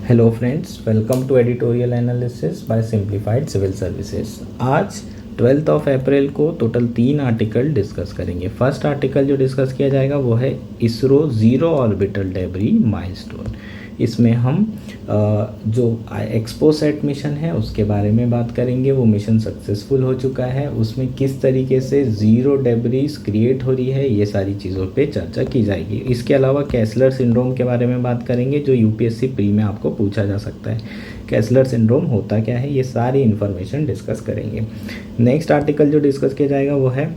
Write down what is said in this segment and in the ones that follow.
Hello friends, welcome to editorial analysis by simplified civil services. आज 12 अप्रैल को total 3 article discuss करेंगे। First article जो डिस्कस किया जाएगा वो है ISRO zero orbital debris milestone. इसमें हम जो एक्सपोसैट मिशन है उसके बारे में बात करेंगे। वो मिशन सक्सेसफुल हो चुका है, उसमें किस तरीके से ज़ीरो डेब्रीज क्रिएट हो रही है, ये सारी चीज़ों पे चर्चा की जाएगी। इसके अलावा कैसलर सिंड्रोम के बारे में बात करेंगे, जो यूपीएससी प्री में आपको पूछा जा सकता है। कैसलर सिंड्रोम होता क्या है, ये सारी इन्फॉर्मेशन डिस्कस करेंगे। नेक्स्ट आर्टिकल जो डिस्कस किया जाएगा वो है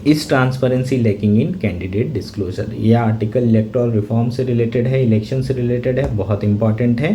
इस transparency lacking in candidate disclosure. यह आर्टिकल इलेक्टोरल रिफॉर्म से रिलेटेड है, इलेक्शन से रिलेटेड है, बहुत इंपॉर्टेंट है।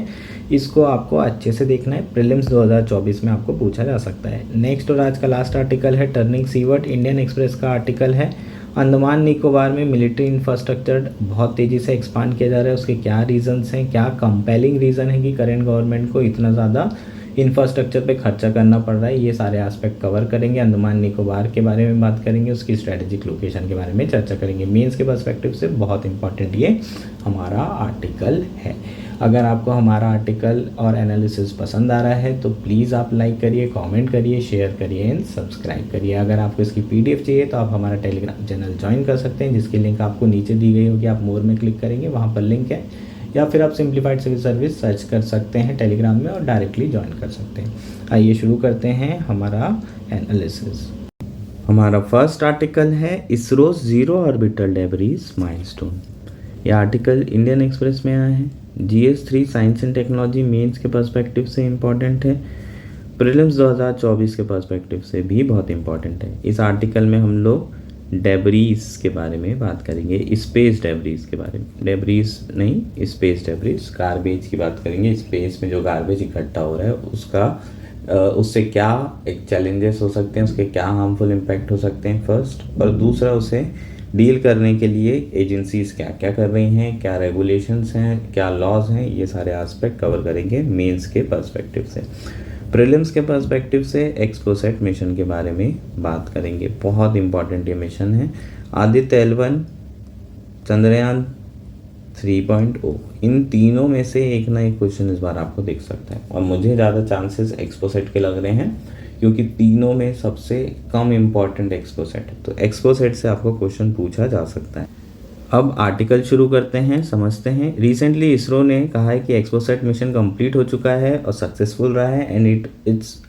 इसको आपको अच्छे से देखना है, प्रीलिम्स 2024 में आपको पूछा जा सकता है। नेक्स्ट और आज का लास्ट आर्टिकल है टर्निंग सीवर्ड। इंडियन एक्सप्रेस का आर्टिकल है अंडमान निकोबार में मिलिट्री इंफ्रास्ट्रक्चर बहुत तेज़ी से एक्सपांड किया जा रहा है, उसके क्या रीजंस हैं, क्या कंपेलिंग रीज़न है कि करेंट गवर्नमेंट को इतना ज़्यादा इंफ्रास्ट्रक्चर पे खर्चा करना पड़ रहा है। ये सारे एस्पेक्ट कवर करेंगे। अंडमान निकोबार के बारे में बात करेंगे, उसकी स्ट्रेटेजिक लोकेशन के बारे में चर्चा करेंगे। मेंस के पर्सपेक्टिव से बहुत इंपॉर्टेंट ये हमारा आर्टिकल है। अगर आपको हमारा आर्टिकल और एनालिसिस पसंद आ रहा है तो प्लीज़ आप लाइक करिए, कमेंट करिए, शेयर करिए एंड सब्सक्राइब करिए। अगर आपको इसकी पीडीएफ चाहिए तो आप हमारा टेलीग्राम चैनल ज्वाइन कर सकते हैं, जिसकी लिंक आपको नीचे दी गई होगी। आप मोर में क्लिक करेंगे, वहाँ पर लिंक है, या फिर आप सिंप्लीफाइड सिविल सर्विस सर्च कर सकते हैं टेलीग्राम में और डायरेक्टली ज्वाइन कर सकते हैं। आइए शुरू करते हैं हमारा एनालिसिस। हमारा फर्स्ट आर्टिकल है ISRO zero orbital debris milestone. यह आर्टिकल इंडियन एक्सप्रेस में आया है। GS3 science and technology mains के पर्सपेक्टिव से इम्पॉर्टेंट है, प्रीलिम्स 2024 के पर्सपेक्टिव से भी बहुत इम्पॉर्टेंट है। इस आर्टिकल में हम लोग डेब्रीज के बारे में बात करेंगे, स्पेस डेब्रीज के बारे में। डेब्रीज नहीं, स्पेस डेब्रीज, गार्बेज की बात करेंगे। स्पेस में जो गार्बेज इकट्ठा हो रहा है उसका उससे क्या एक चैलेंजेस हो सकते हैं, उसके क्या हार्मफुल इम्पैक्ट हो सकते हैं फर्स्ट, और दूसरा उसे डील करने के लिए एजेंसीज क्या क्या कर रही हैं, क्या रेगुलेशंस हैं, क्या लॉज हैं, ये सारे एस्पेक्ट कवर करेंगे मेंस के पर्सपेक्टिव से। प्रीलिम्स के पर्सपेक्टिव से एक्सपोसैट मिशन के बारे में बात करेंगे। बहुत इंपॉर्टेंट ये मिशन है। आदित्य L1, चंद्रयान 3.0, इन तीनों में से एक ना एक क्वेश्चन इस बार आपको दिख सकता है, और मुझे ज़्यादा चांसेस एक्सपोसैट के लग रहे हैं क्योंकि तीनों में सबसे कम इम्पॉर्टेंट एक्सपोसैट है। तो एक्सपोसैट से आपको क्वेश्चन पूछा जा सकता है। अब आर्टिकल शुरू करते हैं, समझते हैं। रिसेंटली इसरो ने कहा है कि एक्सपोसैट मिशन कंप्लीट हो चुका है और सक्सेसफुल रहा है, and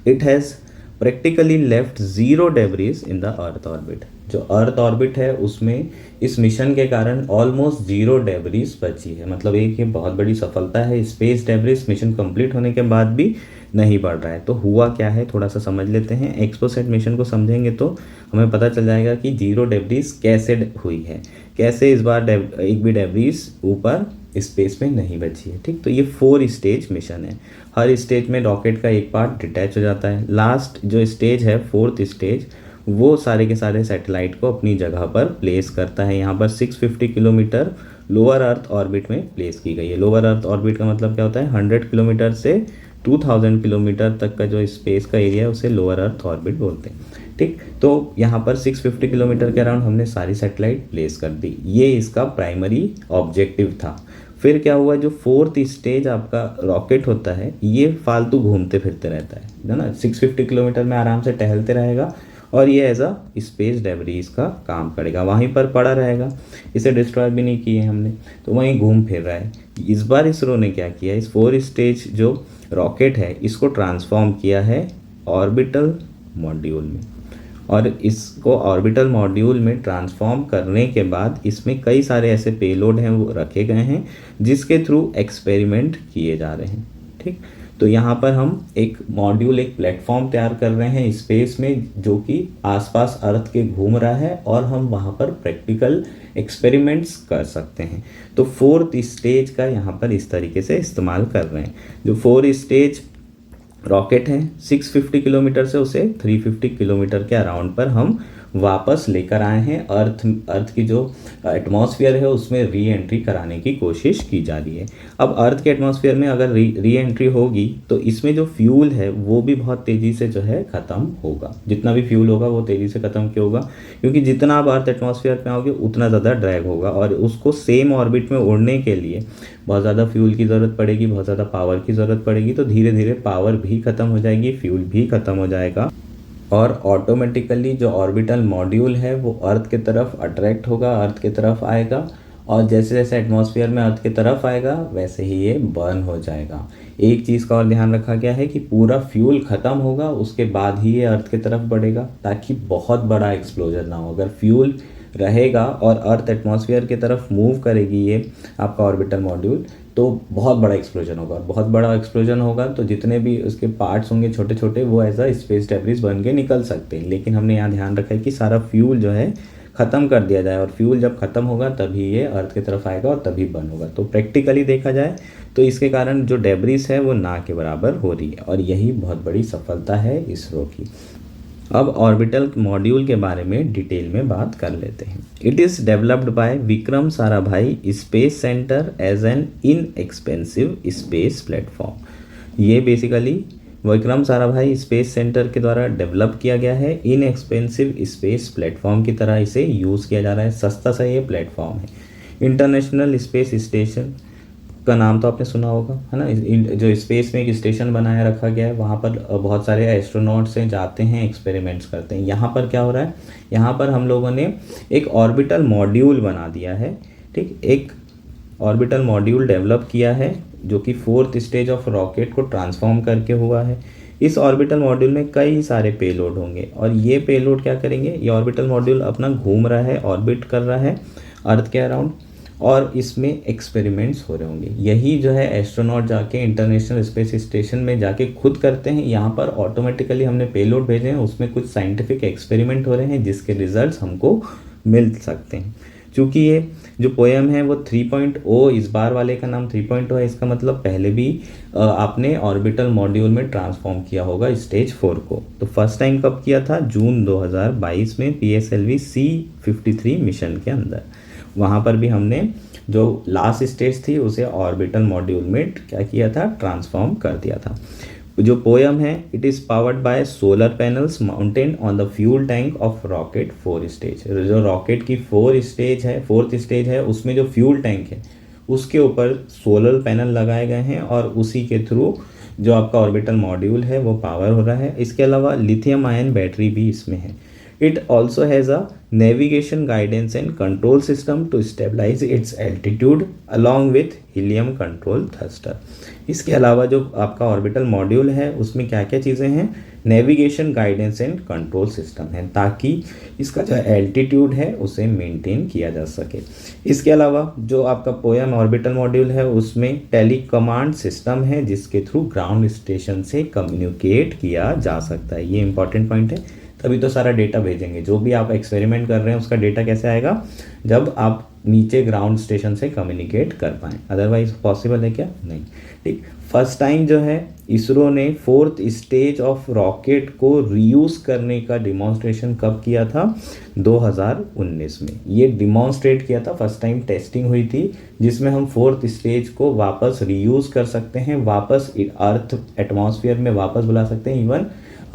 it has practically left zero debris in the earth orbit. जो अर्थ ऑर्बिट है उसमें इस मिशन के कारण ऑलमोस्ट ज़ीरो डेब्रीज बची है। मतलब एक ये बहुत बड़ी सफलता है। स्पेस डेब्रीज मिशन कंप्लीट होने के बाद भी नहीं बढ़ रहा है। तो हुआ क्या है, थोड़ा सा समझ लेते हैं। एक्सपोसैट मिशन को समझेंगे तो हमें पता चल जाएगा कि जीरो डेब्रीज कैसे हुई है, कैसे इस बार एक भी डेब्रीज ऊपर स्पेस में नहीं बची है। ठीक, तो ये 4 स्टेज मिशन है। हर स्टेज में रॉकेट का एक पार्ट डिटैच हो जाता है। लास्ट जो स्टेज है, 4th स्टेज, वो सारे के सारे सैटेलाइट को अपनी जगह पर प्लेस करता है। यहाँ पर 650 किलोमीटर लोअर अर्थ ऑर्बिट में प्लेस की गई है। लोअर अर्थ ऑर्बिट का मतलब क्या होता है, 100 किलोमीटर से 2000 किलोमीटर तक का जो स्पेस का एरिया है उसे लोअर अर्थ ऑर्बिट बोलते हैं। ठीक, तो यहाँ पर 650 किलोमीटर के अराउंड हमने सारी सैटेलाइट प्लेस कर दी। ये इसका प्राइमरी ऑब्जेक्टिव था। फिर क्या हुआ, जो 4th स्टेज आपका रॉकेट होता है ये फालतू घूमते फिरते रहता है ना। 650 किलोमीटर में आराम से टहलते रहेगा और ये एज अ स्पेस डेब्रीज का काम करेगा, वहीं पर पड़ा रहेगा। इसे डिस्ट्रॉय भी नहीं किए हमने, तो वहीं घूम फिर रहा है। इस बार इसरो ने क्या किया, इस 4 स्टेज जो रॉकेट है इसको ट्रांसफॉर्म किया है ऑर्बिटल मॉड्यूल में, और इसको ऑर्बिटल मॉड्यूल में ट्रांसफॉर्म करने के बाद इसमें कई सारे ऐसे पेलोड हैं वो रखे गए हैं जिसके थ्रू एक्सपेरिमेंट किए जा रहे हैं। ठीक, तो यहाँ पर हम एक मॉड्यूल, एक प्लेटफॉर्म तैयार कर रहे हैं स्पेस में जो कि आसपास अर्थ के घूम रहा है, और हम वहाँ पर प्रैक्टिकल एक्सपेरिमेंट्स कर सकते हैं। तो 4th स्टेज का यहाँ पर इस तरीके से इस्तेमाल कर रहे हैं। जो 4 स्टेज रॉकेट है 650 किलोमीटर से उसे 350 किलोमीटर के अराउंड पर हम वापस लेकर आए हैं। अर्थ की जो एटमॉस्फेयर है उसमें री एंट्री कराने की कोशिश की जा रही है। अब अर्थ के एटमॉस्फेयर में अगर री एंट्री होगी तो इसमें जो फ्यूल है वो भी बहुत तेज़ी से जो है ख़त्म होगा। जितना भी फ्यूल होगा वो तेज़ी से ख़त्म क्यों होगा? क्योंकि जितना आप अर्थ एटमॉस्फेयर में आओगे उतना ज़्यादा ड्रैग होगा और उसको सेम ऑर्बिट में उड़ने के लिए बहुत ज़्यादा फ्यूल की ज़रूरत पड़ेगी, बहुत ज़्यादा पावर की ज़रूरत पड़ेगी। तो धीरे धीरे पावर भी ख़त्म हो जाएगी, फ्यूल भी ख़त्म हो जाएगा और ऑटोमेटिकली जो ऑर्बिटल मॉड्यूल है वो अर्थ के तरफ अट्रैक्ट होगा, अर्थ के तरफ आएगा और जैसे जैसे एटमॉस्फेयर में अर्थ की तरफ आएगा वैसे ही ये बर्न हो जाएगा। एक चीज़ का और ध्यान रखा गया है कि पूरा फ्यूल ख़त्म होगा उसके बाद ही ये अर्थ की तरफ बढ़ेगा ताकि बहुत बड़ा एक्सप्लोजन ना हो। अगर फ्यूल रहेगा और अर्थ एटमॉस्फेयर की तरफ मूव करेगी ये आपका ऑर्बिटल मॉड्यूल तो बहुत बड़ा एक्सप्लोजन होगा और बहुत बड़ा एक्सप्लोजन होगा तो जितने भी उसके पार्ट्स होंगे छोटे छोटे वो एज अ स्पेस डेब्रिस बन के निकल सकते हैं। लेकिन हमने यहाँ ध्यान रखा है कि सारा फ्यूल जो है ख़त्म कर दिया जाए और फ्यूल जब ख़त्म होगा तभी ये अर्थ की तरफ आएगा और तभी बर्न होगा। तो प्रैक्टिकली देखा जाए तो इसके कारण जो डेब्रिस है वो ना के बराबर हो रही है और यही बहुत बड़ी सफलता है इसरो की। अब ऑर्बिटल मॉड्यूल के बारे में डिटेल में बात कर लेते हैं। It is developed by Vikram Sarabhai space centre as an inexpensive space platform. ये basically Vikram Sarabhai space centre के द्वारा डेवलप किया गया है। इनएक्सपेंसिव स्पेस प्लेटफॉर्म की तरह इसे यूज़ किया जा रहा है, सस्ता सा ये प्लेटफॉर्म है। इंटरनेशनल स्पेस स्टेशन का नाम तो आपने सुना होगा, है ना। जो स्पेस में एक स्टेशन बनाया रखा गया है वहाँ पर बहुत सारे एस्ट्रोनॉट्स हैं, जाते हैं, एक्सपेरिमेंट्स करते हैं। यहाँ पर क्या हो रहा है, यहाँ पर हम लोगों ने एक ऑर्बिटल मॉड्यूल बना दिया है। ठीक, एक ऑर्बिटल मॉड्यूल डेवलप किया है जो कि 4th स्टेज ऑफ रॉकेट को ट्रांसफॉर्म करके हुआ है। इस ऑर्बिटल मॉड्यूल में कई सारे पेलोड होंगे और ये पेलोड क्या करेंगे, ये ऑर्बिटल मॉड्यूल अपना घूम रहा है, ऑर्बिट कर रहा है अर्थ के अराउंड और इसमें एक्सपेरिमेंट्स हो रहे होंगे। यही जो है एस्ट्रोनॉट जाके इंटरनेशनल स्पेस स्टेशन में जाके खुद करते हैं। यहाँ पर ऑटोमेटिकली हमने पेलोड भेजे हैं, उसमें कुछ साइंटिफिक एक्सपेरिमेंट हो रहे हैं जिसके रिजल्ट्स हमको मिल सकते हैं। चूँकि ये जो पोएम है वो 3.0, इस बार वाले का नाम 3.0 है, इसका मतलब पहले भी आपने ऑर्बिटल मॉड्यूल में ट्रांसफॉर्म किया होगा स्टेज 4 को। तो फर्स्ट टाइम कब किया था, जून 2022 में PSLV C53 मिशन के अंदर। वहाँ पर भी हमने जो लास्ट स्टेज थी उसे ऑर्बिटल मॉड्यूल में क्या किया था, ट्रांसफॉर्म कर दिया था। जो पोएम है, it is powered by solar panels mounted on the fuel tank of rocket 4 stage. जो रॉकेट की 4th स्टेज है उसमें जो फ्यूल टैंक है उसके ऊपर सोलर पैनल लगाए गए हैं और उसी के थ्रू जो आपका ऑर्बिटल मॉड्यूल है वो पावर हो रहा है। इसके अलावा लिथियम आयन बैटरी भी इसमें है। It also has a navigation guidance and control system to stabilize its altitude along with helium control thruster। इसके अलावा जो आपका ऑर्बिटल मॉड्यूल है उसमें क्या क्या चीज़ें हैं, navigation guidance and control system है ताकि इसका जो एल्टीट्यूड है उसे मेंटेन किया जा सके। इसके अलावा जो आपका पोएम ऑर्बिटल मॉड्यूल है उसमें टेलीकमांड सिस्टम है जिसके थ्रू ग्राउंड स्टेशन से कम्युनिकेट किया जा सकता है। ये इंपॉर्टेंट पॉइंट है, तभी तो सारा डेटा भेजेंगे। जो भी आप एक्सपेरिमेंट कर रहे हैं उसका डेटा कैसे आएगा, जब आप नीचे ग्राउंड स्टेशन से कम्युनिकेट कर पाएँ, अदरवाइज पॉसिबल है क्या, नहीं। ठीक, फर्स्ट टाइम जो है इसरो ने 4th स्टेज ऑफ रॉकेट को रीयूज़ करने का डिमॉन्स्ट्रेशन कब किया था, 2019 में। ये डिमॉन्स्ट्रेट किया था, फर्स्ट टाइम टेस्टिंग हुई थी जिसमें हम 4th स्टेज को वापस रीयूज़ कर सकते हैं, वापस अर्थ एटमॉस्फेयर में वापस बुला सकते हैं। इवन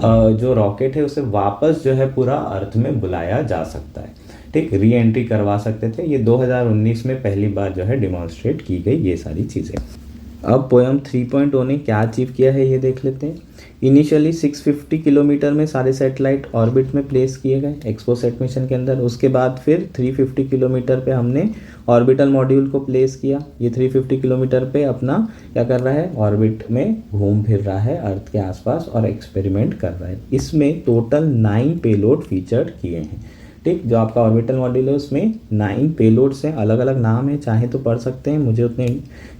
जो रॉकेट है उसे वापस जो है पूरा अर्थ में बुलाया जा सकता है। ठीक, री एंट्री करवा सकते थे। ये 2019 में पहली बार जो है डिमॉन्स्ट्रेट की गई ये सारी चीज़ें। अब पोएम 3.0 ने क्या अचीव किया है ये देख लेते हैं। इनिशियली 650 किलोमीटर में सारे सैटेलाइट ऑर्बिट में प्लेस किए गए एक्सपोसैट मिशन के अंदर। उसके बाद फिर 350 किलोमीटर पे हमने ऑर्बिटल मॉड्यूल को प्लेस किया। ये 350 किलोमीटर पे अपना क्या कर रहा है, ऑर्बिट में घूम फिर रहा है अर्थ के आसपास और एक्सपेरिमेंट कर रहा है। इसमें टोटल 9 पेलोड फीचर्ड किए हैं। ठीक, जो आपका ऑर्बिटल मॉड्यूल है उसमें 9 पेलोड्स हैं, अलग अलग नाम है, चाहे तो पढ़ सकते हैं, मुझे उतने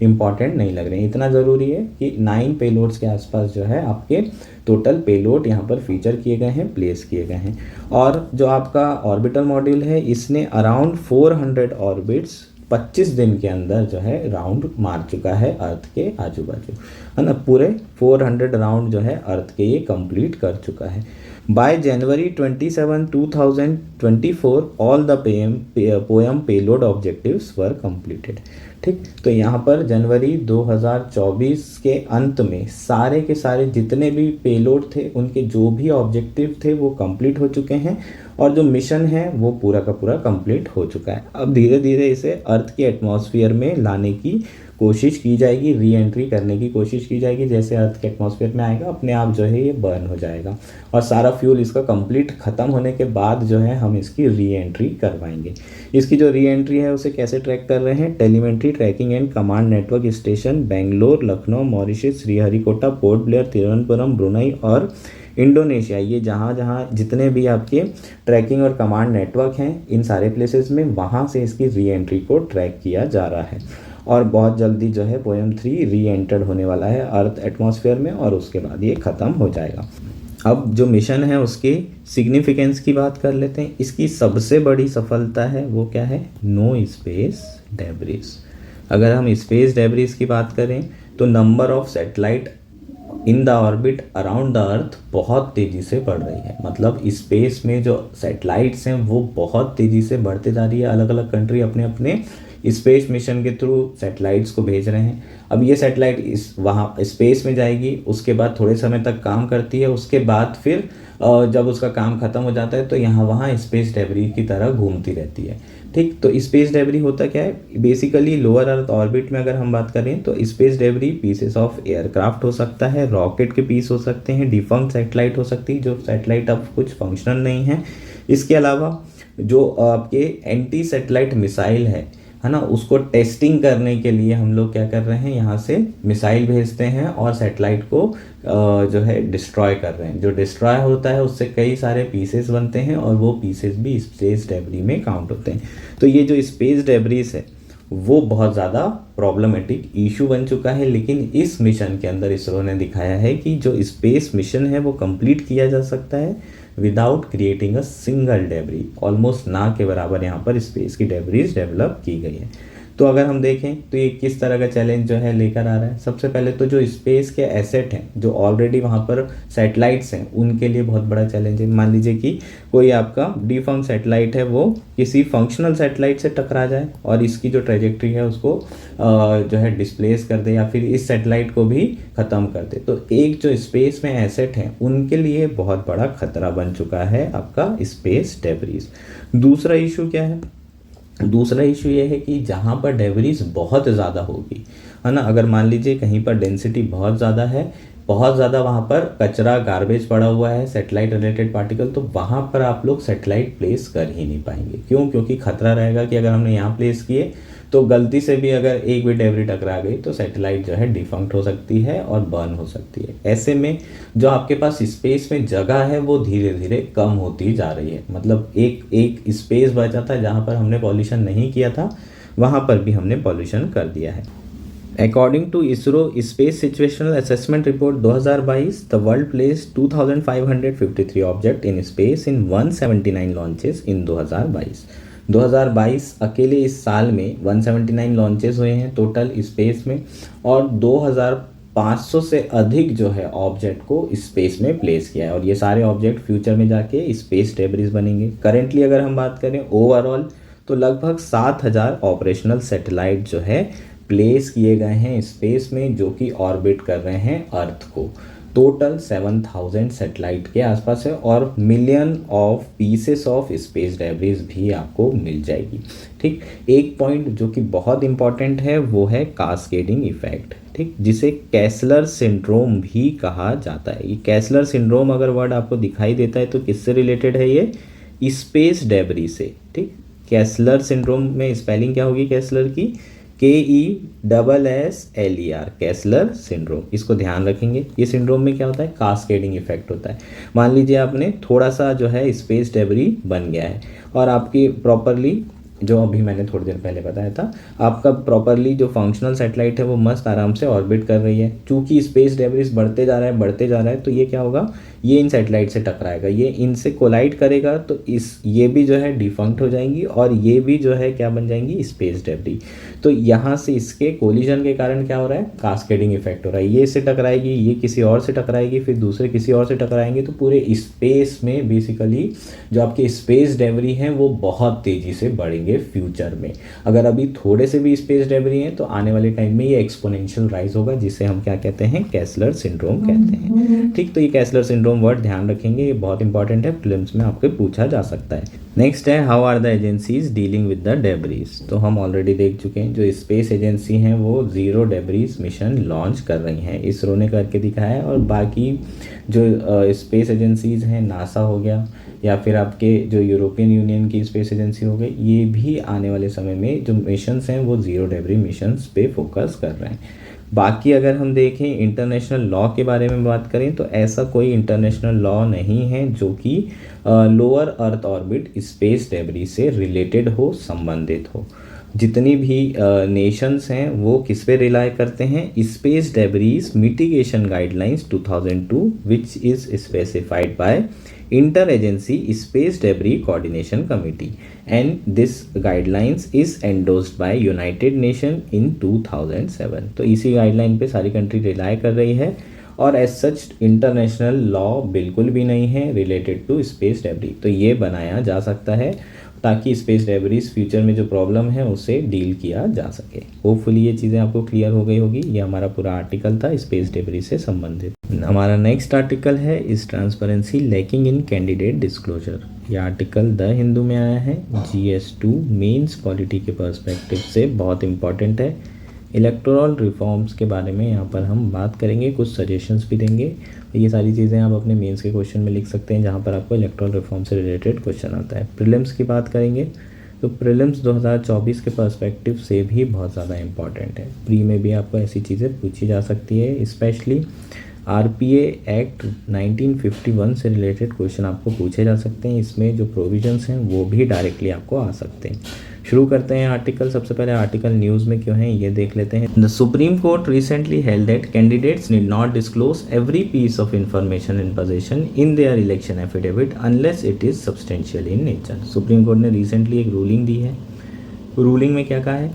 इंपॉर्टेंट नहीं लग रहे हैं। इतना ज़रूरी है कि 9 पेलोड्स के आसपास जो है आपके टोटल पेलोड यहाँ पर फीचर किए गए हैं, प्लेस किए गए हैं। और जो आपका ऑर्बिटल मॉड्यूल है इसने अराउंड 400 ऑर्बिट्स 25 दिन के अंदर जो है राउंड मार चुका है अर्थ के आजू बाजू, है ना। पूरे 400 राउंड जो है अर्थ के ये कंप्लीट कर चुका है। By January 27, 2024, all the poem payload objectives were completed. ठीक, तो यहाँ पर जनवरी 2024 के अंत में सारे के सारे जितने भी पेलोड थे उनके जो भी ऑब्जेक्टिव थे वो कंप्लीट हो चुके हैं और जो मिशन है वो पूरा का पूरा कंप्लीट हो चुका है। अब धीरे धीरे इसे अर्थ के एटमॉस्फेयर में लाने की कोशिश की जाएगी, री एंट्री करने की कोशिश की जाएगी। जैसे अर्थ के एटमॉस्फेयर में आएगा अपने आप जो है ये बर्न हो जाएगा और सारा फ्यूल इसका कंप्लीट ख़त्म होने के बाद जो है हम इसकी री एंट्री करवाएंगे। इसकी जो री एंट्री है उसे कैसे ट्रैक कर रहे हैं? Telemetry tracking and command network station Bangalore, Lucknow, Mauritius, Sriharikota, port Blair, Thiruvananthapuram, Brunei और इंडोनेशिया, ये जहाँ जहाँ जितने भी आपके ट्रैकिंग और कमांड नेटवर्क हैं इन सारे प्लेसेस में वहाँ से इसकी री एंट्री को ट्रैक किया जा रहा है और बहुत जल्दी जो है पोएम 3 री एंटर्ड होने वाला है अर्थ एटमॉस्फेयर में और उसके बाद ये ख़त्म हो जाएगा। अब जो मिशन है उसकी सिग्निफिकेंस की बात कर लेते हैं। इसकी सबसे बड़ी सफलता है वो क्या है? No space debris. अगर हम स्पेस डेब्रिस की बात करें तो number of satellite in the orbit around the earth बहुत तेज़ी से बढ़ रही है। मतलब स्पेस में जो सैटेलाइट्स हैं वो बहुत तेज़ी से बढ़ते जा रही है। अलग अलग कंट्री अपने अपने स्पेस मिशन के थ्रू सैटेलाइट्स को भेज रहे हैं। अब ये सैटेलाइट वहाँ स्पेस में जाएगी, उसके बाद थोड़े समय तक काम करती है, उसके बाद फिर जब उसका काम ख़त्म हो जाता है तो यहाँ वहाँ स्पेस डेब्री की तरह घूमती रहती है। ठीक, तो स्पेस डेब्री होता क्या है? बेसिकली लोअर अर्थ ऑर्बिट में अगर हम बात करें तो space debris pieces of aircraft हो सकता है, रॉकेट के पीस हो सकते हैं, डिफंक्ट सैटेलाइट हो सकती है जो सैटेलाइट अब कुछ फंक्शनल नहीं है। इसके अलावा जो आपके एंटी सैटेलाइट मिसाइल है ना, उसको टेस्टिंग करने के लिए हम लोग क्या कर रहे हैं, यहाँ से मिसाइल भेजते हैं और सैटेलाइट को जो है डिस्ट्रॉय कर रहे हैं। जो डिस्ट्रॉय होता है उससे कई सारे पीसेस बनते हैं और वो पीसेस भी स्पेस डेब्री में काउंट होते हैं। तो ये जो स्पेस डेब्रीज है वो बहुत ज़्यादा प्रॉब्लमेटिक इशू बन चुका है, लेकिन इस मिशन के अंदर इसरो ने दिखाया है कि जो स्पेस मिशन है वो कंप्लीट किया जा सकता है without creating a single debris. Almost ना के बराबर यहाँ पर स्पेस की डेब्रीज डेवलप की गई है। तो अगर हम देखें तो ये किस तरह का चैलेंज जो है लेकर आ रहा है। सबसे पहले तो जो स्पेस के एसेट हैं जो ऑलरेडी वहाँ पर सैटेलाइट्स हैं उनके लिए बहुत बड़ा चैलेंज है। मान लीजिए कि कोई आपका डिफंक्ट सैटेलाइट है वो किसी फंक्शनल सैटेलाइट से टकरा जाए और इसकी जो ट्रेजेक्ट्री है उसको जो है डिस्प्लेस कर दे या फिर इस सैटेलाइट को भी ख़त्म कर दे, तो एक जो स्पेस में एसेट हैं उनके लिए बहुत बड़ा खतरा बन चुका है आपका स्पेस डेब्रीज। दूसरा इशू क्या है? दूसरा इशू ये है कि जहाँ पर डेब्रीज बहुत ज़्यादा होगी, है ना, अगर मान लीजिए कहीं पर डेंसिटी बहुत ज़्यादा है, बहुत ज़्यादा वहाँ पर कचरा गार्बेज पड़ा हुआ है सैटेलाइट रिलेटेड पार्टिकल, तो वहाँ पर आप लोग सैटेलाइट प्लेस कर ही नहीं पाएंगे। क्यों? क्योंकि खतरा रहेगा कि अगर हमने यहाँ प्लेस किए तो गलती से भी अगर एक भी डेब्री टकरा गई तो सैटेलाइट जो है डिफंक्ट हो सकती है और बर्न हो सकती है। ऐसे में जो आपके पास स्पेस में जगह है वो धीरे धीरे कम होती जा रही है। मतलब एक स्पेस बचा था जहाँ पर हमने पॉल्यूशन नहीं किया था, वहाँ पर भी हमने पॉल्यूशन कर दिया है। According to ISRO Space Situational Assessment Report 2022, the world placed 2,553 objects in space in 179 launches in 2022। 2022 अकेले इस साल में 179 लॉन्चेस हुए हैं टोटल स्पेस में और 2500 से अधिक जो है ऑब्जेक्ट को स्पेस में प्लेस किया है और ये सारे ऑब्जेक्ट फ्यूचर में जाके स्पेस डेब्रीज बनेंगे। करेंटली अगर हम बात करें ओवरऑल तो लगभग 7000 ऑपरेशनल सैटेलाइट जो है प्लेस किए गए हैं स्पेस में जो कि ऑर्बिट कर रहे हैं अर्थ को। टोटल 7000 सैटेलाइट के आसपास है और million of pieces of space debris भी आपको मिल जाएगी। ठीक, एक पॉइंट जो कि बहुत इंपॉर्टेंट है वो है कास्केडिंग इफेक्ट, ठीक, जिसे कैसलर सिंड्रोम भी कहा जाता है। ये कैसलर सिंड्रोम अगर वर्ड आपको दिखाई देता है तो किससे रिलेटेड है? ये स्पेस डेब्री से। ठीक, कैसलर सिंड्रोम में स्पेलिंग क्या होगी कैसलर की? KESSLER, Kessler syndrome. इसको ध्यान रखेंगे। ये सिंड्रोम में क्या होता है? कास्केडिंग इफेक्ट होता है। मान लीजिए आपने थोड़ा सा जो है स्पेस डेब्री बन गया है और आपकी प्रॉपरली जो अभी मैंने थोड़ी देर पहले बताया था, आपका प्रॉपरली जो फंक्शनल सैटेलाइट है वो मस्त आराम से ऑर्बिट कर रही है। चूँकि स्पेस डेब्रिस बढ़ते जा रहा है बढ़ते जा रहा है, तो ये क्या होगा, ये इन सैटेलाइट से टकराएगा, ये इनसे कोलाइड करेगा, तो ये भी जो है डिफंक्ट हो जाएंगी और ये भी जो है क्या बन जाएंगी, स्पेस डेब्री। तो यहाँ से इसके कोलिजन के कारण क्या हो रहा है, कास्केडिंग इफेक्ट हो रहा है। ये इससे टकराएगी, ये किसी और से टकराएगी, फिर दूसरे किसी और से टकराएंगे, तो पूरे स्पेस में बेसिकली जो आपके स्पेस डेब्री हैं वो बहुत तेज़ी से बढ़ेंगे फ्यूचर में। अगर अभी थोड़े से भी स्पेस डेब्री हैं तो आने वाले टाइम में ये एक्सपोनेंशियल राइज होगा, जिसे हम क्या कहते हैं, कैसलर सिंड्रोम कहते हैं। ठीक, तो ये कैसलर सिंड्रोम वर्ड ध्यान रखेंगे, ये बहुत इंपॉर्टेंट है, प्रीलिम्स में आपके पूछा जा सकता है। नेक्स्ट है, how are the agencies dealing with the debris. तो हम ऑलरेडी देख चुके हैं, जो स्पेस एजेंसी हैं वो ज़ीरो डेब्रीज मिशन लॉन्च कर रही हैं, इसरो ने करके दिखाया है। और बाकी जो स्पेस एजेंसीज हैं, नासा हो गया या फिर आपके जो यूरोपियन यूनियन की स्पेस एजेंसी हो गई, ये भी आने वाले समय में जो मिशंस हैं वो ज़ीरो डेब्री मिशंस पे फोकस कर रहे हैं। बाकी अगर हम देखें इंटरनेशनल लॉ के बारे में बात करें, तो ऐसा कोई इंटरनेशनल लॉ नहीं है जो कि lower earth orbit space debris से रिलेटेड हो, संबंधित हो। जितनी भी नेशंस हैं वो किस पे रिलाई करते हैं, space debris mitigation guidelines 2002 which is specified by inter agency space debris coordination committee and this guidelines is endorsed by United Nation in 2007। तो इसी गाइडलाइन पे सारी कंट्री रिलाई कर रही है और एज सच इंटरनेशनल लॉ बिल्कुल भी नहीं है रिलेटेड टू स्पेस डेब्री। तो ये बनाया जा सकता है ताकि स्पेस डेब्रीज फ्यूचर में जो प्रॉब्लम है उसे डील किया जा सके। होपफुली ये चीज़ें आपको क्लियर हो गई होगी। ये हमारा पूरा आर्टिकल था स्पेस डेब्रीज से संबंधित। हमारा नेक्स्ट आर्टिकल है, इस transparency lacking in candidate disclosure. ये आर्टिकल द हिंदू में आया है, GS2 मेंस पॉलिटी के पर्सपेक्टिव से बहुत इंपॉर्टेंट है। इलेक्टोरल रिफॉर्म्स के बारे में यहाँ पर हम बात करेंगे, कुछ सजेशंस भी देंगे। ये सारी चीज़ें आप अपने मेंस के क्वेश्चन में लिख सकते हैं जहाँ पर आपको इलेक्टोरल रिफॉर्म से रिलेटेड क्वेश्चन आता है। प्रीलिम्स की बात करेंगे तो प्रीलिम्स 2024 के पर्सपेक्टिव से भी बहुत ज़्यादा इंपॉर्टेंट है। प्री में भी आपको ऐसी चीज़ें पूछी जा सकती है, स्पेशली RPA एक्ट 1951 से रिलेटेड क्वेश्चन आपको पूछे जा सकते हैं। इसमें जो प्रोविजंस हैं वो भी डायरेक्टली आपको आ सकते हैं। शुरू करते हैं आर्टिकल। सबसे पहले आर्टिकल न्यूज़ में क्यों है ये देख लेते हैं। The Supreme Court recently held that candidates need not disclose every piece of information in possession in their election affidavit unless it is substantial in nature. Supreme court ने रिसेंटली एक ruling दी है। रूलिंग में क्या कहा है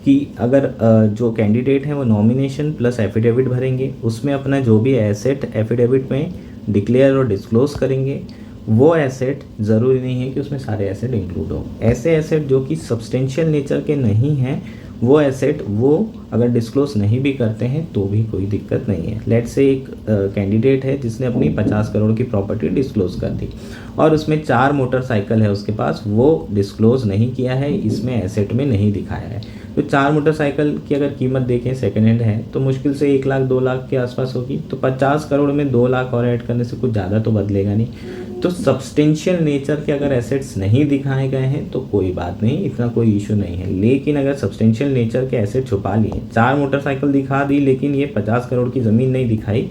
कि अगर जो कैंडिडेट हैं वो नॉमिनेशन प्लस एफिडेविट भरेंगे, उसमें अपना जो भी एसेट एफिडेविट में डिक्लेयर और डिस्क्लोज करेंगे, वो एसेट ज़रूरी नहीं है कि उसमें सारे एसेट इंक्लूड हो। ऐसे एसेट जो कि सब्सटेंशियल नेचर के नहीं हैं, वो एसेट वो अगर डिस्क्लोज नहीं भी करते हैं तो भी कोई दिक्कत नहीं है। लेट से एक कैंडिडेट है जिसने अपनी 50 करोड़ की प्रॉपर्टी डिस्क्लोज कर दी और उसमें 4 मोटरसाइकिल है उसके पास, वो डिस्क्लोज नहीं किया है, इसमें एसेट में नहीं दिखाया है। तो 4 मोटरसाइकिल की अगर कीमत देखें सेकेंड हैंड है तो मुश्किल से 1 लाख 2 लाख के आसपास होगी। तो 50 करोड़ में 2 लाख और ऐड करने से कुछ ज़्यादा तो बदलेगा नहीं। तो सब्सटेंशियल नेचर के अगर एसेट्स नहीं दिखाए गए हैं तो कोई बात नहीं, इतना कोई इशू नहीं है। लेकिन अगर सब्सटेंशियल नेचर के एसेट छुपा लिए, 4 मोटरसाइकिल दिखा दी लेकिन ये 50 करोड़ की ज़मीन नहीं दिखाई,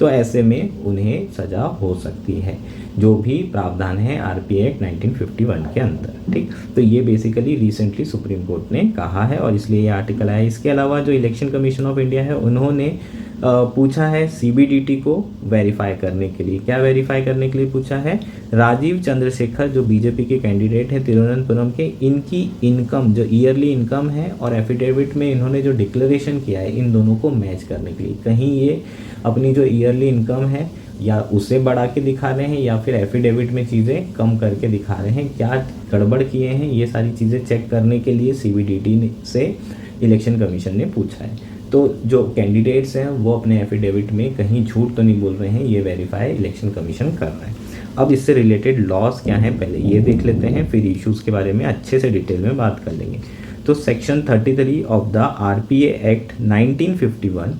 तो ऐसे में उन्हें सज़ा हो सकती है, जो भी प्रावधान है RPA एक्ट 1951 के अंदर। ठीक, तो ये बेसिकली रिसेंटली सुप्रीम कोर्ट ने कहा है और इसलिए ये आर्टिकल आया। इसके अलावा जो इलेक्शन कमीशन ऑफ इंडिया है उन्होंने पूछा है CBDT को वेरीफाई करने के लिए। क्या वेरीफाई करने के लिए पूछा है? राजीव चंद्रशेखर जो BJP के कैंडिडेट हैं तिरुवनंतपुरम के, इनकी इनकम जो ईयरली इनकम है और एफिडेविट में इन्होंने जो डिक्लेरेशन किया है, इन दोनों को मैच करने के लिए। कहीं ये अपनी जो ईयरली इनकम है या उसे बढ़ा के दिखा रहे हैं या फिर एफिडेविट में चीज़ें कम करके दिखा रहे हैं, क्या गड़बड़ किए हैं, ये सारी चीज़ें चेक करने के लिए CBDT से इलेक्शन कमीशन ने पूछा है। तो जो कैंडिडेट्स हैं वो अपने एफिडेविट में कहीं झूठ तो नहीं बोल रहे हैं, ये वेरीफाई इलेक्शन कमीशन कर रहा है। अब इससे रिलेटेड लॉज क्या हैं पहले ये देख लेते हैं, फिर इश्यूज़ के बारे में अच्छे से डिटेल में बात कर लेंगे। तो section 33 of the RPA act 1951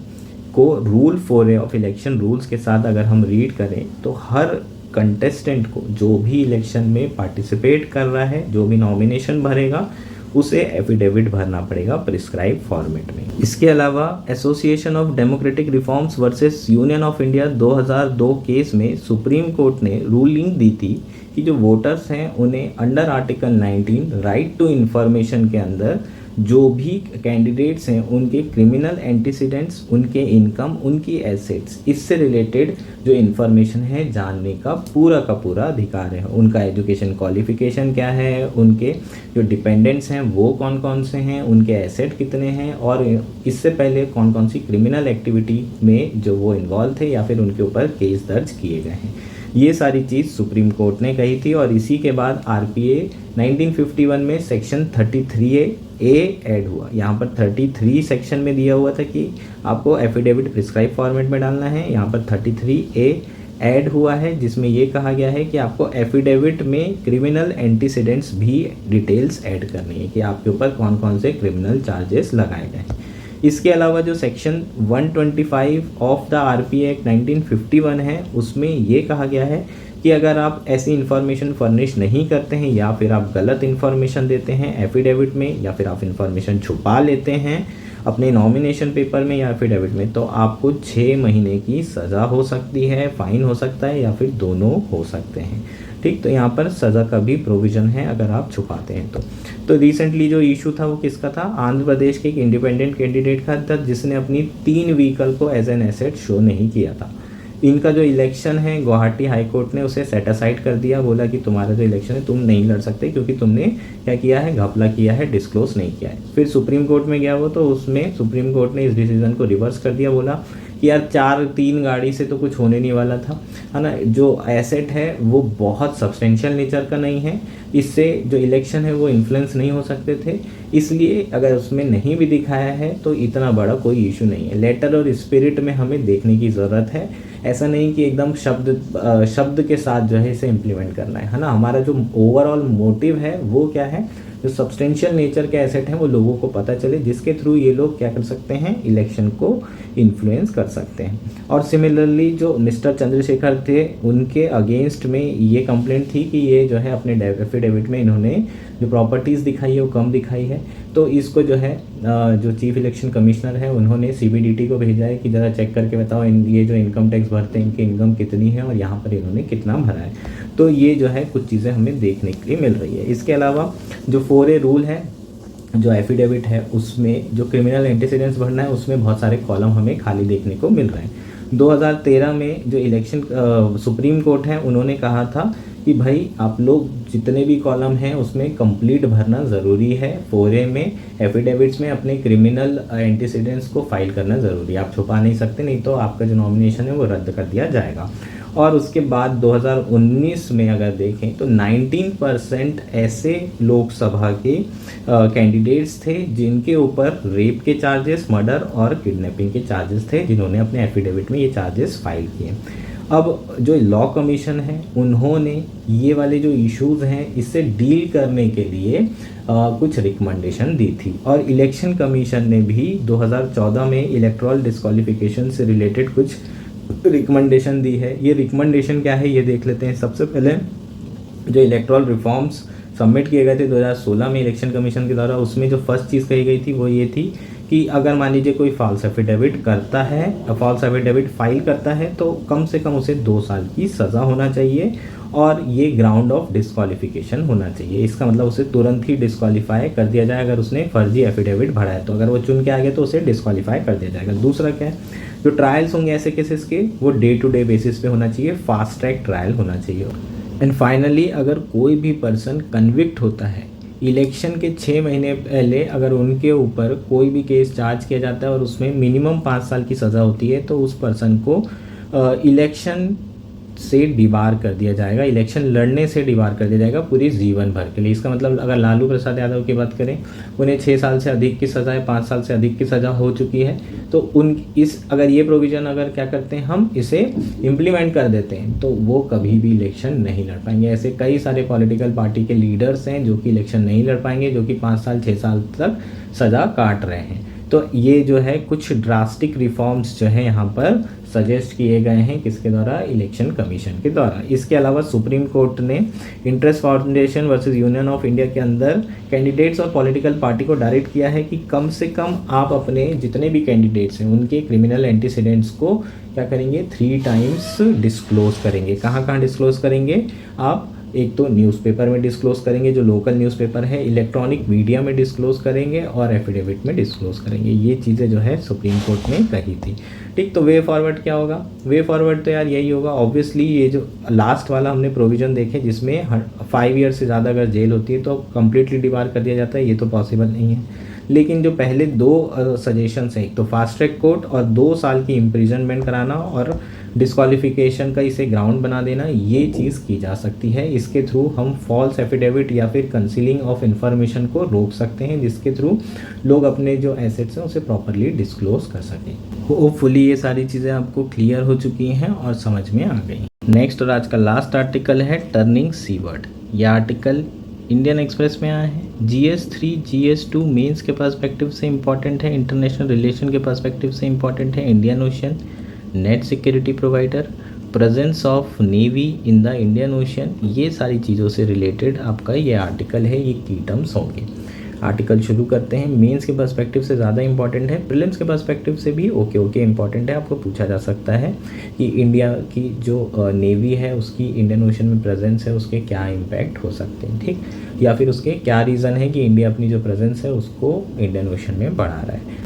को rule 4A of election rules के साथ अगर हम रीड करें तो हर कंटेस्टेंट को जो भी इलेक्शन में पार्टिसिपेट कर रहा है, जो भी नॉमिनेशन भरेगा, उसे एफिडेविट भरना पड़ेगा प्रिस्क्राइब फॉर्मेट में। इसके अलावा association of democratic reforms versus union of India 2002 case में सुप्रीम कोर्ट ने रूलिंग दी थी कि जो वोटर्स हैं उन्हें under article 19 right to information के अंदर जो भी कैंडिडेट्स हैं उनके क्रिमिनल एंटीसीडेंट्स, उनके इनकम, उनकी एसेट्स, इससे रिलेटेड जो इन्फॉर्मेशन है जानने का पूरा अधिकार है। उनका एजुकेशन क्वालिफिकेशन क्या है, उनके जो डिपेंडेंट्स हैं वो कौन कौन से हैं, उनके एसेट कितने हैं और इससे पहले कौन कौन सी क्रिमिनल एक्टिविटी में जो वो इन्वॉल्व थे या फिर उनके ऊपर केस दर्ज किए गए हैं। ये सारी चीज़ सुप्रीम कोर्ट ने कही थी और इसी के बाद आरपीए 1951 में सेक्शन 33A ऐड हुआ। यहाँ पर 33 सेक्शन में दिया हुआ था कि आपको एफिडेविट प्रिस्क्राइब फॉर्मेट में डालना है, यहाँ पर 33A ऐड हुआ है जिसमें ये कहा गया है कि आपको एफिडेविट में क्रिमिनल एंटीसीडेंट्स भी डिटेल्स ऐड करनी है कि आपके ऊपर कौन कौन से क्रिमिनल चार्जेस लगाए गए हैं। इसके अलावा जो section 125 of the RPA act 1951 है उसमें ये कहा गया है कि अगर आप ऐसी इन्फॉर्मेशन फर्निश नहीं करते हैं या फिर आप गलत इन्फॉर्मेशन देते हैं एफिडेविट में या फिर आप इन्फॉर्मेशन छुपा लेते हैं अपने नॉमिनेशन पेपर में या एफिडेविट में, तो आपको 6 महीने की सज़ा हो सकती है, फाइन हो सकता है या फिर दोनों हो सकते हैं। ठीक, तो यहाँ पर सज़ा का भी प्रोविज़न है अगर आप छुपाते हैं तो रिसेंटली जो इशू था वो किसका था, आंध्र प्रदेश के एक इंडिपेंडेंट कैंडिडेट का था जिसने अपनी 3 व्हीकल को एज एन एसेट शो नहीं किया था। इनका जो इलेक्शन है गुवाहाटी हाई कोर्ट ने उसे सेट असाइड कर दिया, बोला कि तुम्हारा जो इलेक्शन है तुम नहीं लड़ सकते क्योंकि तुमने क्या किया है, घपला किया है, डिस्क्लोज नहीं किया है। फिर सुप्रीम कोर्ट में गया वो, तो उसमें सुप्रीम कोर्ट ने इस डिसीजन को रिवर्स कर दिया, बोला कि यार 4-3 गाड़ी से तो कुछ होने नहीं वाला था, है ना, जो एसेट है वो बहुत सब्सटेंशियल नेचर का नहीं है, इससे जो इलेक्शन है वो इन्फ्लुएंस नहीं हो सकते थे, इसलिए अगर उसमें नहीं भी दिखाया है तो इतना बड़ा कोई इशू नहीं है। लेटर और स्पिरिट में हमें देखने की ज़रूरत है, ऐसा नहीं कि एकदम शब्द के साथ जो है इसे इम्प्लीमेंट करना है ना। हमारा जो ओवरऑल मोटिव है वो क्या है, जो सब्सटेंशियल नेचर के एसेट हैं वो लोगों को पता चले, जिसके थ्रू ये लोग क्या कर सकते हैं, इलेक्शन को इन्फ्लुएंस कर सकते हैं। और सिमिलरली जो मिस्टर चंद्रशेखर थे उनके अगेंस्ट में ये कंप्लेंट थी कि ये जो है अपने एफिडेविट में इन्होंने जो प्रॉपर्टीज़ दिखाई है वो कम दिखाई है, तो इसको जो है जो चीफ इलेक्शन कमिश्नर है उन्होंने सीबीडीटी को भेजा है कि ज़रा चेक करके बताओ ये जो इनकम टैक्स भरते हैं इनकी इनकम कितनी है और यहाँ पर इन्होंने कितना भरा है। तो ये जो है कुछ चीज़ें हमें देखने के लिए मिल रही है। इसके अलावा जो 4A रूल है, जो एफिडेविट है उसमें जो क्रिमिनल एंटीसीडेंट्स भरना है उसमें बहुत सारे कॉलम हमें खाली देखने को मिल रहे हैं। 2013 में जो इलेक्शन सुप्रीम कोर्ट है उन्होंने कहा था कि भाई आप लोग जितने भी कॉलम हैं उसमें कंप्लीट भरना ज़रूरी है। 4A में एफिडेविट्स में अपने क्रिमिनल एंटीसीडेंट्स को फाइल करना ज़रूरी है, आप छुपा नहीं सकते, नहीं तो आपका जो नॉमिनेशन है वो रद्द कर दिया जाएगा। और उसके बाद 2019 में अगर देखें तो 19% ऐसे लोकसभा के कैंडिडेट्स थे जिनके ऊपर रेप के चार्जेस, मर्डर और किडनैपिंग के चार्जेस थे, जिन्होंने अपने एफिडेविट में ये चार्जेस फाइल किए। अब जो लॉ कमीशन है उन्होंने ये वाले जो इश्यूज़ हैं इससे डील करने के लिए कुछ रिकमेंडेशन दी थी और इलेक्शन कमीशन ने भी 2014 में इलेक्टोरल डिस्क्वालिफिकेशन से रिलेटेड कुछ रिकमेंडेशन दी है। ये रिकमेंडेशन क्या है ये देख लेते हैं। सबसे पहले जो इलेक्टोरल रिफॉर्म्स सबमिट किए गए थे 2016 में इलेक्शन कमीशन के द्वारा, उसमें जो फर्स्ट चीज़ कही गई थी वो ये थी कि अगर मान लीजिए कोई फॉल्स एफिडेविट करता है, फॉल्स एफिडेविट फाइल करता है तो कम से कम उसे 2 साल की सज़ा होना चाहिए और ये ग्राउंड ऑफ डिस्क्वालिफिकेशन होना चाहिए। इसका मतलब उसे तुरंत ही डिस्क्वालीफाई कर दिया जाए अगर उसने फर्जी एफिडेविट भरा है, तो अगर वो चुन के आ गया तो उसे डिस्क्वालीफाई कर दिया जाएगा। दूसरा क्या है, जो ट्रायल्स होंगे ऐसे केसेस के वो डे टू डे बेसिस पे होना चाहिए, फास्ट ट्रैक ट्रायल होना चाहिए। एंड फाइनली अगर कोई भी पर्सन कन्विक्ट होता है इलेक्शन के 6 महीने पहले, अगर उनके ऊपर कोई भी केस चार्ज किया जाता है और उसमें मिनिमम 5 साल की सज़ा होती है तो उस पर्सन को इलेक्शन से डिबार कर दिया जाएगा, इलेक्शन लड़ने से डिबार कर दिया जाएगा पूरे जीवन भर के लिए। इसका मतलब अगर लालू प्रसाद यादव की बात करें, उन्हें 6 साल से अधिक की सज़ा है, 5 साल से अधिक की सज़ा हो चुकी है, तो अगर ये प्रोविज़न अगर क्या करते हैं हम इसे इम्प्लीमेंट कर देते हैं तो वो कभी भी इलेक्शन नहीं लड़ पाएंगे। ऐसे कई सारे पॉलिटिकल पार्टी के लीडर्स हैं जो कि इलेक्शन नहीं लड़ पाएंगे, जो कि 5 साल 6 साल तक सज़ा काट रहे हैं। तो ये जो है कुछ ड्रास्टिक रिफॉर्म्स जो है यहाँ पर सजेस्ट किए गए हैं किसके द्वारा, इलेक्शन कमीशन के द्वारा। इसके अलावा सुप्रीम कोर्ट ने interest foundation versus union of India के अंदर कैंडिडेट्स और पॉलिटिकल पार्टी को डायरेक्ट किया है कि कम से कम आप अपने जितने भी कैंडिडेट्स हैं उनके क्रिमिनल एंटीसीडेंट्स को क्या करेंगे, 3 टाइम्स डिस्क्लोज करेंगे। कहाँ कहाँ डिस्क्लोज करेंगे आप, एक तो न्यूज़पेपर में डिस्क्लोज करेंगे जो लोकल न्यूज़पेपर है, इलेक्ट्रॉनिक मीडिया में डिस्क्लोज करेंगे और एफिडेविट में डिस्क्लोज करेंगे। ये चीज़ें जो है सुप्रीम कोर्ट ने कही थी। ठीक, तो वे फॉरवर्ड क्या होगा, वे फॉरवर्ड तो यार यही होगा ऑब्वियसली। ये जो लास्ट वाला हमने प्रोविज़न देखे जिसमें 5 ईयर से ज़्यादा अगर जेल होती है तो कंप्लीटली डिबार कर दिया जाता है, ये तो पॉसिबल नहीं है। लेकिन जो पहले 2 सजेशंस हैं, एक तो फास्ट ट्रैक कोर्ट और 2 साल की इम्प्रिजनमेंट कराना और डिस्क्वालिफिकेशन का इसे ग्राउंड बना देना, ये चीज़ की जा सकती है। इसके थ्रू हम फॉल्स एफिडेविट या फिर कंसीलिंग ऑफ इंफॉर्मेशन को रोक सकते हैं, जिसके थ्रू लोग अपने जो एसेट्स हैं उसे प्रॉपरली डिस्क्लोज कर सकें। होपफुली ये सारी चीज़ें आपको क्लियर हो चुकी हैं और समझ में आ गई। नेक्स्ट और आज का लास्ट आर्टिकल है टर्निंग सीवर्ड। यह आर्टिकल इंडियन एक्सप्रेस में आया है। GS3 GS2 मेंस के पर्सपेक्टिव से इम्पॉर्टेंट है, इंटरनेशनल रिलेशन के पर्सपेक्टिव से इम्पॉर्टेंट है, Indian ocean, net security provider, presence of navy in the Indian ocean, ये सारी चीज़ों से रिलेटेड आपका ये आर्टिकल है, ये की टर्म्स होंगे। आर्टिकल शुरू करते हैं। मेंस के पर्सपेक्टिव से ज़्यादा इंपॉर्टेंट है, प्रीलिम्स के पर्सपेक्टिव से भी ओके इंपॉर्टेंट है। आपको पूछा जा सकता है कि इंडिया की जो नेवी है उसकी इंडियन ओशन में प्रेजेंस है, उसके क्या इम्पैक्ट हो सकते हैं, ठीक, या फिर उसके क्या रीज़न है कि इंडिया अपनी जो प्रेजेंस है उसको इंडियन ओशन में बढ़ा रहा है।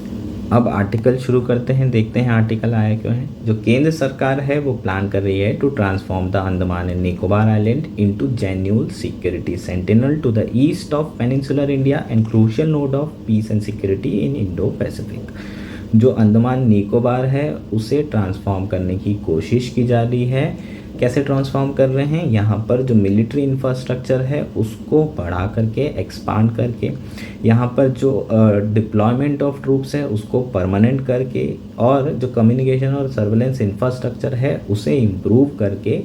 अब आर्टिकल शुरू करते हैं, देखते हैं आर्टिकल आया क्यों है। जो केंद्र सरकार है वो प्लान कर रही है to transform the Andaman and Nicobar island into genuine security sentinel to the east of peninsular India and crucial node of peace and security in Indo Pacific. जो अंडमान निकोबार है उसे ट्रांसफॉर्म करने की कोशिश की जा रही है। कैसे ट्रांसफॉर्म कर रहे हैं, यहाँ पर जो मिलिट्री इंफ्रास्ट्रक्चर है उसको बढ़ा करके, एक्सपांड करके, यहाँ पर जो डिप्लॉयमेंट ऑफ ट्रूप्स है उसको परमानेंट करके, और जो कम्युनिकेशन और सर्वेलेंस इंफ्रास्ट्रक्चर है उसे इम्प्रूव करके,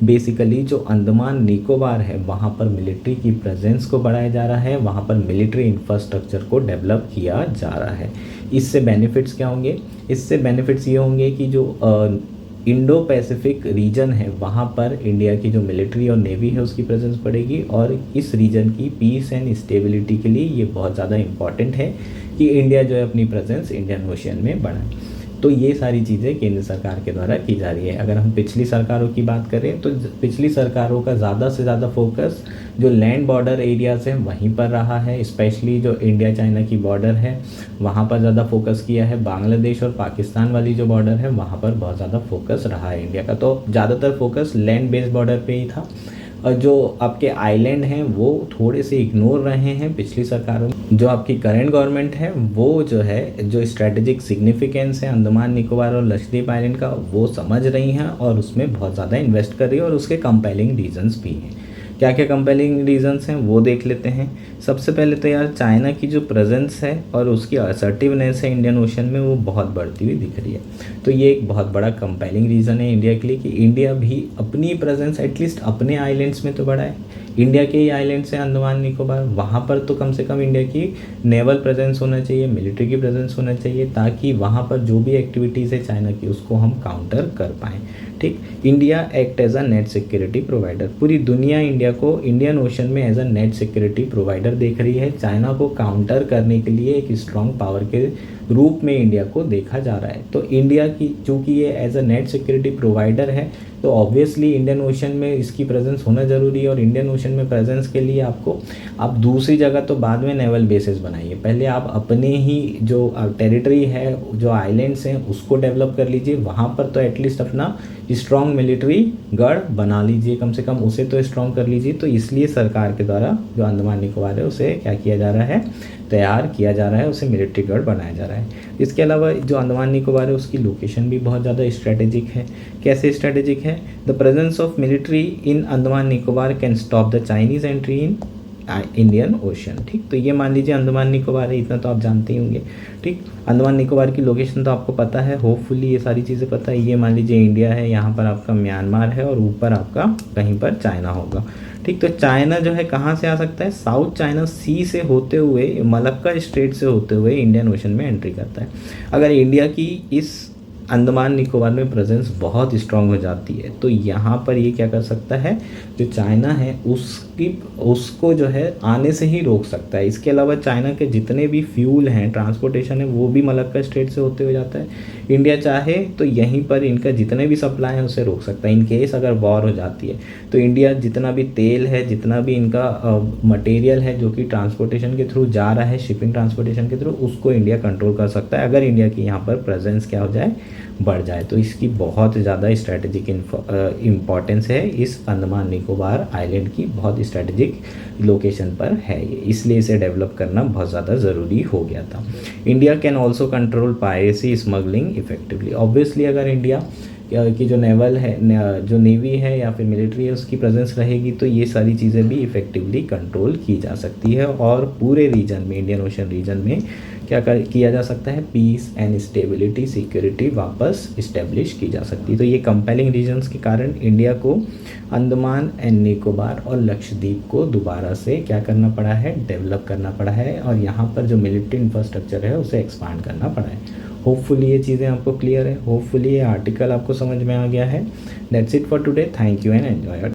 बेसिकली जो अंडमान निकोबार है वहाँ पर मिलिट्री की प्रेजेंस को बढ़ाया जा रहा है, वहाँ पर मिलिट्री इंफ्रास्ट्रक्चर को डेवलप किया जा रहा है। इससे बेनिफिट्स क्या होंगे, इससे बेनिफिट्स ये होंगे कि जो इंडो पैसिफिक रीजन है वहाँ पर इंडिया की जो मिलिट्री और नेवी है उसकी प्रेजेंस बढ़ेगी, और इस रीजन की पीस एंड स्टेबिलिटी के लिए ये बहुत ज़्यादा इम्पॉर्टेंट है कि इंडिया जो है अपनी प्रेजेंस इंडियन ओशियन में बढ़ाए। तो ये सारी चीज़ें केंद्र सरकार के द्वारा की जा रही है। अगर हम पिछली सरकारों की बात करें तो पिछली सरकारों का ज़्यादा से ज़्यादा फोकस जो लैंड बॉर्डर एरियाज़ हैं वहीं पर रहा है, स्पेशली जो इंडिया चाइना की बॉर्डर है वहाँ पर ज़्यादा फोकस किया है। बांग्लादेश और पाकिस्तान वाली जो बॉर्डर है वहाँ पर बहुत ज़्यादा फोकस रहा है इंडिया का, तो ज़्यादातर फोकस लैंड बेस्ड बॉर्डर पे ही था। और जो आपके आइलैंड हैं वो थोड़े से इग्नोर रहे हैं पिछली सरकारों में। जो आपकी करंट गवर्नमेंट है वो जो है जो स्ट्रेटेजिक सिग्निफिकेंस है अंडमान निकोबार और लक्षद्वीप आइलैंड का वो समझ रही हैं और उसमें बहुत ज़्यादा इन्वेस्ट कर रही है, और उसके कंपेलिंग रीजंस भी हैं। क्या क्या कंपेलिंग रीजंस हैं वो देख लेते हैं। सबसे पहले तो यार चाइना की जो प्रेजेंस है और उसकी असर्टिवनेस है इंडियन ओशन में वो बहुत बढ़ती हुई दिख रही है। तो ये एक बहुत बड़ा कंपेलिंग रीज़न है इंडिया के लिए कि इंडिया भी अपनी प्रेजेंस एटलीस्ट अपने आइलैंड्स में तो बढ़ाए। इंडिया के ही आइलैंड्स हैं अंडमान निकोबार, वहाँ पर तो कम से कम इंडिया की नेवल प्रेजेंस होना चाहिए, मिलिट्री की प्रेजेंस होना चाहिए, ताकि वहाँ पर जो भी एक्टिविटीज़ है चाइना की उसको हम काउंटर कर पाएँ। ठीक, India act as a net security provider. पूरी दुनिया इंडिया को इंडियन ओशन में as a net security provider देख रही है। चाइना को काउंटर करने के लिए एक स्ट्रॉन्ग पावर के रूप में इंडिया को देखा जा रहा है। तो इंडिया की चूँकि ये as a net security provider है तो ऑब्वियसली इंडियन ओशन में इसकी प्रेजेंस होना ज़रूरी है। और इंडियन ओशन में प्रेजेंस के लिए आप दूसरी जगह तो बाद में नेवल बेसिस बनाइए, पहले आप अपने ही जो टेरिटरी है, जो आइलैंड्स हैं उसको डेवलप कर लीजिए। वहाँ पर तो एटलीस्ट अपना स्ट्रॉन्ग मिलिट्री गढ़ बना लीजिए, कम से कम उसे तो स्ट्रॉन्ग कर लीजिए। तो इसलिए सरकार के द्वारा जो अंडमान निकोबार है उसे क्या किया जा रहा है, तैयार किया जा रहा है, उसे मिलिट्री गढ़ बनाया जा रहा है। इसके अलावा जो अंडमान निकोबार है उसकी लोकेशन भी बहुत ज़्यादा स्ट्रेटेजिक है। कैसे स्ट्रेटेजिक है, the presence of military in Andaman Nicobar can stop the Chinese entry in Indian ocean. ठीक, तो ये मान लीजिए अंडमान निकोबार है, इतना तो आप जानते ही होंगे। ठीक, अंडमान निकोबार की लोकेशन तो आपको पता है, होपफुली ये सारी चीज़ें पता है। ये मान लीजिए इंडिया है, यहाँ पर आपका म्यांमार है और ऊपर आपका कहीं पर चाइना होगा। ठीक, तो चाइना जो है कहाँ से आ सकता है, साउथ चाइना सी से होते हुए, मलक्का स्ट्रेट से होते हुए इंडियन ओशन में एंट्री करता है। अगर इंडिया की इस अंडमान निकोबार में प्रेजेंस बहुत स्ट्रांग हो जाती है। तो यहाँ पर ये क्या कर सकता है, जो चाइना है उसको जो है आने से ही रोक सकता है। इसके अलावा चाइना के जितने भी फ्यूल हैं, ट्रांसपोर्टेशन है, वो भी मलक्का स्ट्रेट से होते हुए जाता है। इंडिया चाहे तो यहीं पर इनका जितने भी सप्लाई है उसे रोक सकता है। इन केस अगर वॉर हो जाती है तो इंडिया जितना भी तेल है, जितना भी इनका मटेरियल है जो कि ट्रांसपोर्टेशन के थ्रू जा रहा है, शिपिंग ट्रांसपोर्टेशन के थ्रू, उसको इंडिया कंट्रोल कर सकता है अगर इंडिया की यहाँ पर प्रेजेंस क्या हो जाए, बढ़ जाए। तो इसकी बहुत ज़्यादा स्ट्रैटेजिक इम्पॉर्टेंस है। इस अंडमान निकोबार आइलैंड की बहुत स्ट्रैटेजिक लोकेशन पर है ये, इसलिए इसे डेवलप करना बहुत ज़्यादा ज़रूरी हो गया था। India can also control piracy smuggling effectively. Obviously अगर इंडिया की जो नेवल है, जो नेवी है या फिर मिलिट्री है, उसकी प्रेजेंस रहेगी तो ये सारी चीज़ें भी इफ़ेक्टिवली कंट्रोल की जा सकती है और पूरे रीजन में, इंडियन ओशन रीजन में किया जा सकता है, पीस एंड स्टेबिलिटी, सिक्योरिटी वापस इस्टेब्लिश की जा सकती है। तो ये कंपेलिंग रीजन्स के कारण इंडिया को अंडमान एंड निकोबार और लक्षद्वीप को दोबारा से क्या करना पड़ा है, डेवलप करना पड़ा है, और यहाँ पर जो मिलिट्री इंफ्रास्ट्रक्चर है उसे एक्सपांड करना पड़ा है। होपफुली ये चीज़ें आपको क्लियर है, होपफुली ये आर्टिकल आपको समझ में आ गया है। That's it for today, thank you and enjoy.